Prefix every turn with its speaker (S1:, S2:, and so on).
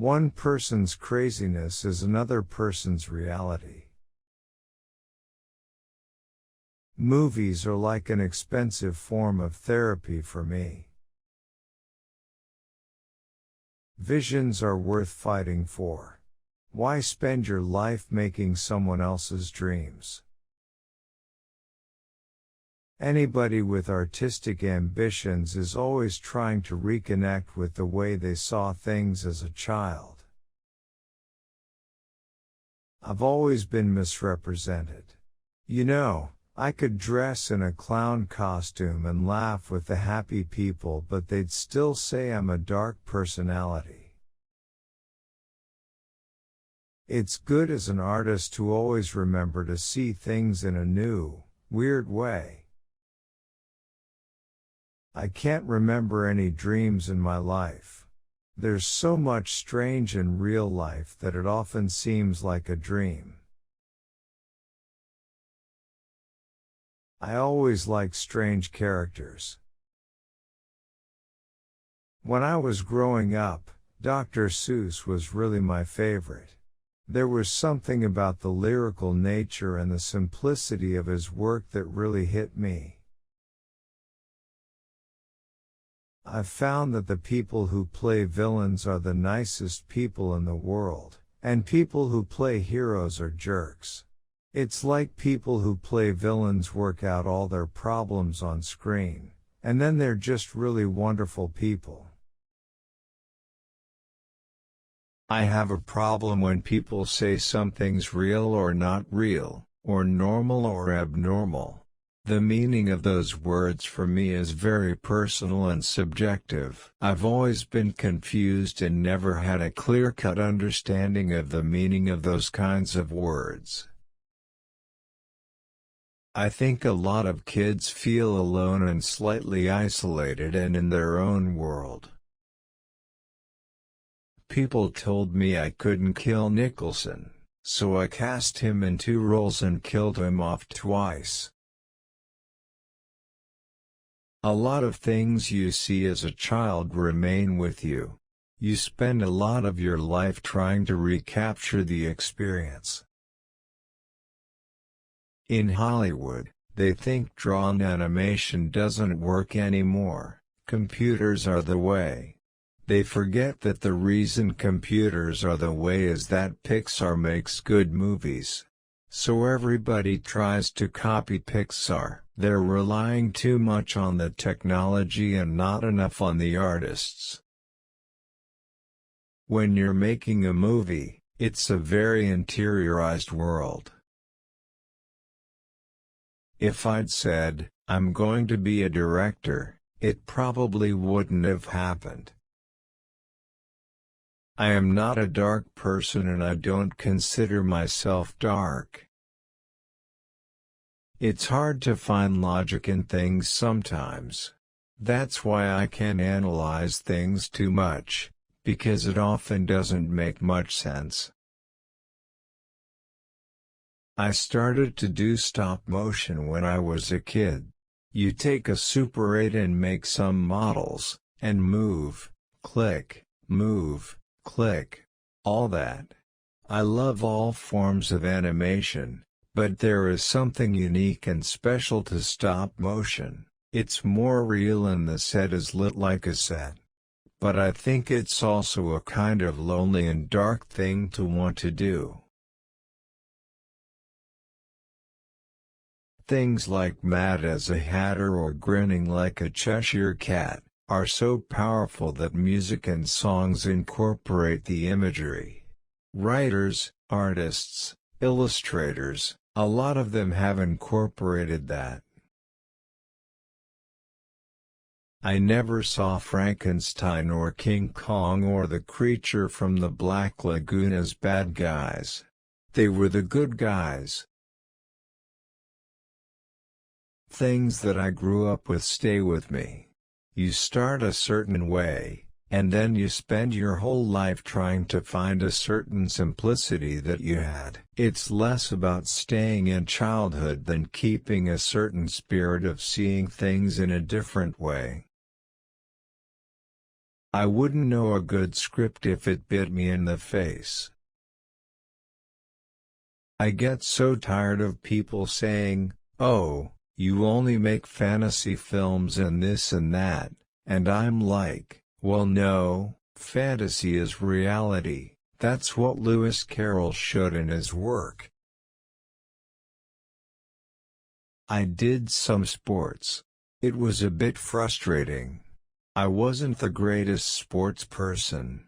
S1: One person's craziness is another person's reality. Movies are like an expensive form of therapy for me. Visions are worth fighting for. Why spend your life making someone else's dreams? Anybody with artistic ambitions is always trying to reconnect with the way they saw things as a child. I've always been misrepresented. You know, I could dress in a clown costume and laugh with the happy people, but they'd still say I'm a dark personality. It's good as an artist to always remember to see things in a new, weird way. I can't remember any dreams in my life. There's so much strange in real life that it often seems like a dream. I always liked strange characters. When I was growing up, Dr. Seuss was really my favorite. There was something about the lyrical nature and the simplicity of his work that really hit me. I've found that the people who play villains are the nicest people in the world, and people who play heroes are jerks. It's like people who play villains work out all their problems on screen, and then they're just really wonderful people. I have a problem when people say something's real or not real, or normal or abnormal. The meaning of those words for me is very personal and subjective. I've always been confused and never had a clear-cut understanding of the meaning of those kinds of words. I think a lot of kids feel alone and slightly isolated and in their own world. People told me I couldn't kill Nicholson, so I cast him in 2 roles and killed him off twice. A lot of things you see as a child remain with you. You spend a lot of your life trying to recapture the experience. In Hollywood, they think drawn animation doesn't work anymore. Computers are the way. They forget that the reason computers are the way is that Pixar makes good movies. So everybody tries to copy Pixar. They're relying too much on the technology and not enough on the artists. When you're making a movie, it's a very interiorized world. If I'd said, I'm going to be a director, it probably wouldn't have happened. I am not a dark person and I don't consider myself dark. It's hard to find logic in things sometimes. That's why I can't analyze things too much, because it often doesn't make much sense. I started to do stop motion when I was a kid. You take a Super 8 and make some models, and move, click, all that. I love all forms of animation. But there is something unique and special to stop motion. It's more real and the set is lit like a set. But I think it's also a kind of lonely and dark thing to want to do. Things like Mad as a Hatter or Grinning like a Cheshire Cat are so powerful that music and songs incorporate the imagery. Writers, artists, illustrators, a lot of them have incorporated that. I never saw Frankenstein or King Kong or the creature from the Black Lagoon as bad guys. They were the good guys. Things that I grew up with stay with me. You start a certain way, and then you spend your whole life trying to find a certain simplicity that you had. It's less about staying in childhood than keeping a certain spirit of seeing things in a different way. I wouldn't know a good script if it bit me in the face. I get so tired of people saying, "Oh, you only make fantasy films and this and that," and I'm like, well no, fantasy is reality, that's what Lewis Carroll showed in his work. I did some sports. It was a bit frustrating. I wasn't the greatest sports person,